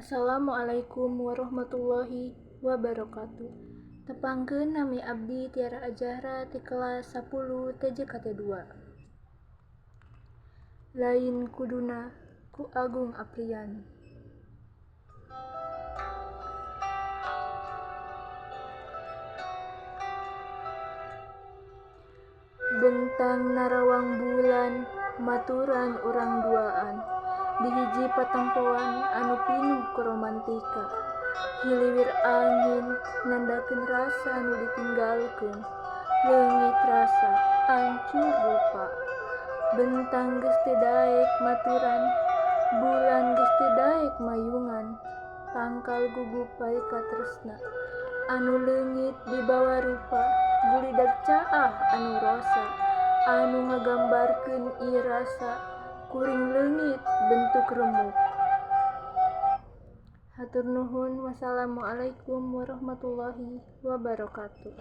Assalamualaikum warahmatullahi wabarakatuh. Tepangkeun nami abdi Tiara Ajahra ti kelas 10 TJKT 2. Lain kuduna ku Agung Apriani. Bentang narawang bulan maturan urang duaan di hiji patampoan anu pinuh ku romantika. Hiliwir angin nandakeun rasa nu ditinggalkeun, leungit rasa ancur rupa. Bentang geus teu daek maturan, bulan geus teu daek mayungan, tangkal gugupay ka tresna anu leungit dibawa rupa, gulidag caah anu rosa, anu ngagambarkeun ieu rasa kuring leungit bentuk remuk. Hatur nuhun. Wassalamualaikum warahmatullahi wabarakatuh.